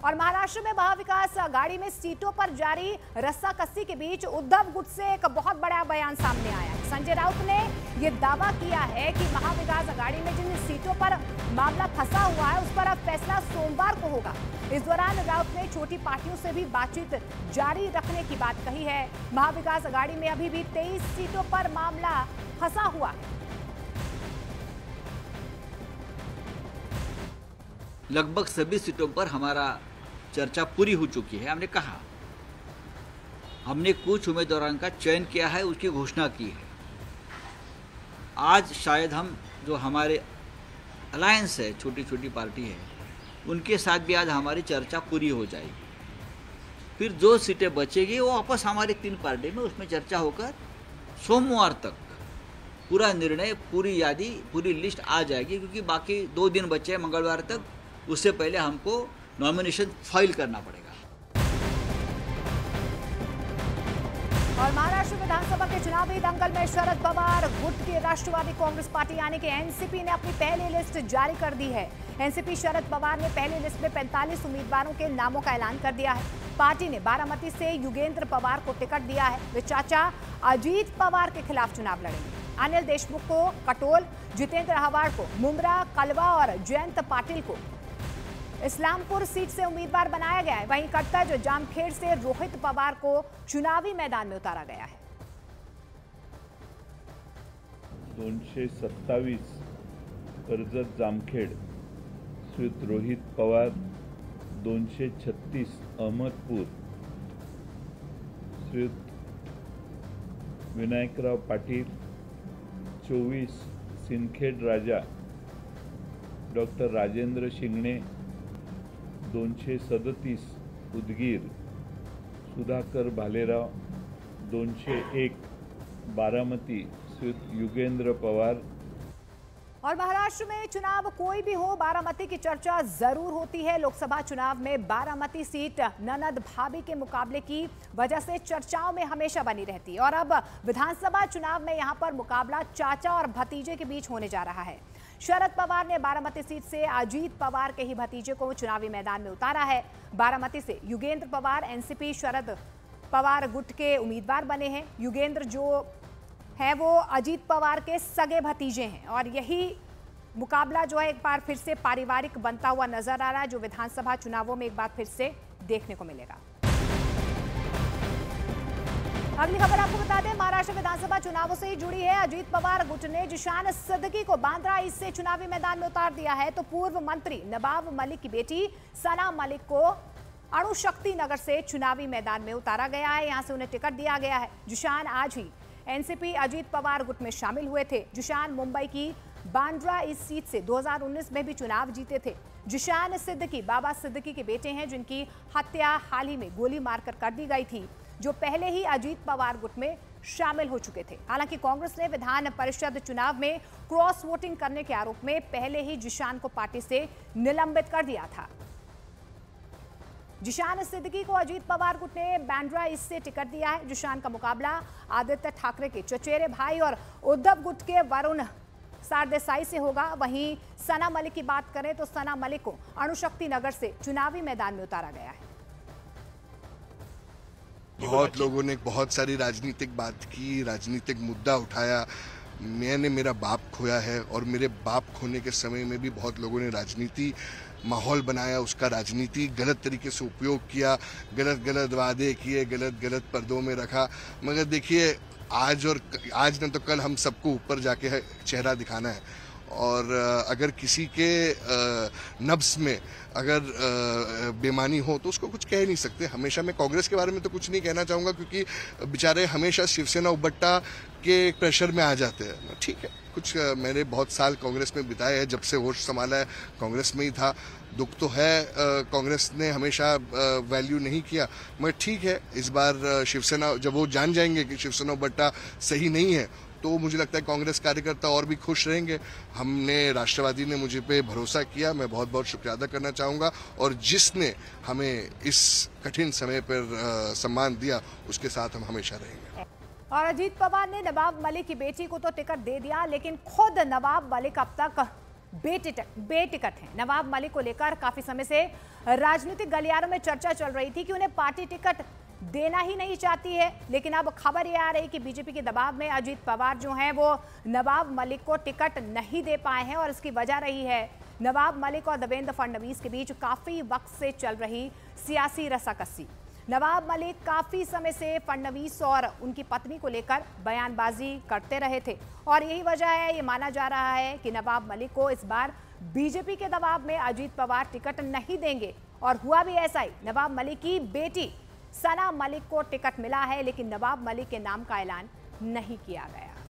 और महाराष्ट्र में महाविकास आघाड़ी में सीटों पर जारी रस्साकसी के बीच उद्धव गुट से एक बहुत बड़ा बयान सामने आया है। संजय राउत ने यह दावा किया है कि महाविकास आघाड़ी में जिन सीटों पर मामला फंसा हुआ है उस पर अब फैसला सोमवार को होगा। इस दौरान राउत ने छोटी पार्टियों से भी बातचीत जारी रखने की बात कही है। महाविकास आघाड़ी में अभी भी 23 सीटों पर मामला फंसा हुआ है। लगभग सभी सीटों पर हमारा चर्चा पूरी हो चुकी है। हमने कहा हमने कुछ उम्मीदवारों का चयन किया है, उसकी घोषणा की है। आज शायद हम जो हमारे अलायंस है, छोटी छोटी पार्टी है, उनके साथ भी आज हमारी चर्चा पूरी हो जाएगी। फिर जो सीटें बचेगी वो वापस हमारी 3 पार्टी में उसमें चर्चा होकर सोमवार तक पूरा निर्णय, पूरी यादी, पूरी लिस्ट आ जाएगी। क्योंकि बाकी 2 दिन बचे हैं मंगलवार तक, उससे पहले हमको नॉमिनेशन फाइल करना पड़ेगा। और महाराष्ट्र विधानसभा के चुनावी दंगल में शरद पवार गुट की राष्ट्रवादी कांग्रेस पार्टी यानी कि एनसीपी ने अपनी पहली लिस्ट जारी कर दी है। एनसीपी शरद पवार ने पहली लिस्ट में 45 उम्मीदवारों के नामों का ऐलान कर दिया है। पार्टी ने बारामती से युगेंद्र पवार को टिकट दिया है। वे चाचा अजीत पवार के खिलाफ चुनाव लड़ेंगे। अनिल देशमुख को कटोल, जितेंद्र आव्हाड को मुंब्रा, कलवा और जयंत पाटिल को इस्लामपुर सीट से उम्मीदवार बनाया गया है। वहीं कटज जामखेड़ से रोहित पवार को चुनावी मैदान में उतारा गया है। 227 कर्जत जामखेड़ श्रीयुत रोहित पवार, 236 अहमदपूर श्रीयुत विनायकराव पाटील, 24 सिंदखेड राजा डॉक्टर राजेंद्र शिंगणे, 237 उदगीर सुधाकर भालेराव, 201 बारामती श्रीयुत युगेंद्र पवार। और महाराष्ट्र में चुनाव कोई भी हो, बारामती की चर्चा जरूर होती है। लोकसभा चुनाव में बारामती सीट ननद भाभी के मुकाबले की वजह से चर्चाओं में हमेशा बनी रहती है। और अब विधानसभा चुनाव में यहां पर मुकाबला चाचा और भतीजे के बीच होने जा रहा है। शरद पवार ने बारामती सीट से अजीत पवार के ही भतीजे को चुनावी मैदान में उतारा है। बारामती से युगेंद्र पवार एनसीपी शरद पवार गुट के उम्मीदवार बने हैं। युगेंद्र जो है वो अजीत पवार के सगे भतीजे हैं और यही मुकाबला जो है एक बार फिर से पारिवारिक बनता हुआ नजर आ रहा है, जो विधानसभा चुनावों में एक बार फिर से देखने को मिलेगा। अगली खबर आपको बता दें, महाराष्ट्र विधानसभा चुनावों से ही जुड़ी है। अजीत पवार गुट ने जिशान सिद्दीकी को बांद्रा ईस्ट से चुनावी मैदान में उतार दिया है, तो पूर्व मंत्री नवाब मलिक की बेटी सना मलिक को अणुशक्ति नगर से चुनावी मैदान में उतारा गया है। यहां से उन्हें टिकट दिया गया है। जिशान आज ही एनसीपी अजीत पवार गुट में शामिल हुए थे। जिशान मुंबई की बांद्रा ईस्ट सीट से 2019 में भी चुनाव जीते थे। जिशान सिद्दीकी बाबा सिद्दीकी के बेटे हैं, जिनकी हत्या हाल ही में गोली मारकर कर दी गई थी, जो पहले ही अजीत पवार गुट में शामिल हो चुके थे। हालांकि कांग्रेस ने विधान परिषद चुनाव में क्रॉस वोटिंग करने के आरोप में पहले ही जिशान को पार्टी से निलंबित कर दिया था। जिशान सिद्दीकी को अजीत पवार गुट ने बांद्रा ईस्ट से टिकट दिया है। जिशान का मुकाबला आदित्य ठाकरे के चचेरे भाई और उद्धव गुट के वरुण सरदेसाई से होगा। वहीं सना मलिक की बात करें तो सना मलिक को अणुशक्ति नगर से चुनावी मैदान में उतारा गया है। बहुत लोगों ने बहुत सारी राजनीतिक बात की, राजनीतिक मुद्दा उठाया। मैंने मेरा बाप खोया है और मेरे बाप खोने के समय में भी बहुत लोगों ने राजनीति माहौल बनाया, उसका राजनीति गलत तरीके से उपयोग किया, गलत वादे किए, गलत पर्दों में रखा। मगर देखिए, आज न तो कल हम सबको ऊपर जाके चेहरा दिखाना है। और अगर किसी के नब्स में अगर बेमानी हो तो उसको कुछ कह नहीं सकते। हमेशा मैं कांग्रेस के बारे में तो कुछ नहीं कहना चाहूँगा, क्योंकि बेचारे हमेशा शिवसेना उबट्टा के प्रेशर में आ जाते हैं। ठीक है, कुछ मैंने बहुत साल कांग्रेस में बिताए हैं, जब से होश संभाला है कांग्रेस में ही था। दुख तो है, कांग्रेस ने हमेशा वैल्यू नहीं किया, मगर ठीक है, इस बार शिवसेना जब वो जान जाएंगे कि शिवसेना उबट्टा सही नहीं है, तो मुझे लगता है कांग्रेस कार्यकर्ता और भी खुश रहेंगे। हमने राष्ट्रवादी ने मुझे पे भरोसा किया, मैं बहुत बहुत शुक्रिया अदा करना चाहूँगा। और जिसने हमें इस कठिन समय पर सम्मान दिया, उसके साथ हम हमेशा रहेंगे। और अजीत पवार ने नवाब मलिक की बेटी को तो टिकट दे दिया, लेकिन खुद नवाब मलिक अब तक बेटिकट हैं। नवाब मलिक को लेकर काफी समय से राजनीतिक गलियारों में चर्चा चल रही थी कि उन्हें पार्टी टिकट देना ही नहीं चाहती है, लेकिन अब खबर यह आ रही कि बीजेपी के दबाव में अजीत पवार जो हैं वो नवाब मलिक को टिकट नहीं दे पाए हैं और इसकी वजह रही है नवाब मलिक और देवेंद्र फडणवीस के बीच काफी वक्त से चल रही सियासी रसाकसी। नवाब मलिक काफी समय से फडणवीस और उनकी पत्नी को लेकर बयानबाजी करते रहे थे और यही वजह है, ये माना जा रहा है कि नवाब मलिक को इस बार बीजेपी के दबाव में अजीत पवार टिकट नहीं देंगे। और हुआ भी ऐसा ही, नवाब मलिक की बेटी सना मलिक को टिकट मिला है, लेकिन नवाब मलिक के नाम का ऐलान नहीं किया गया।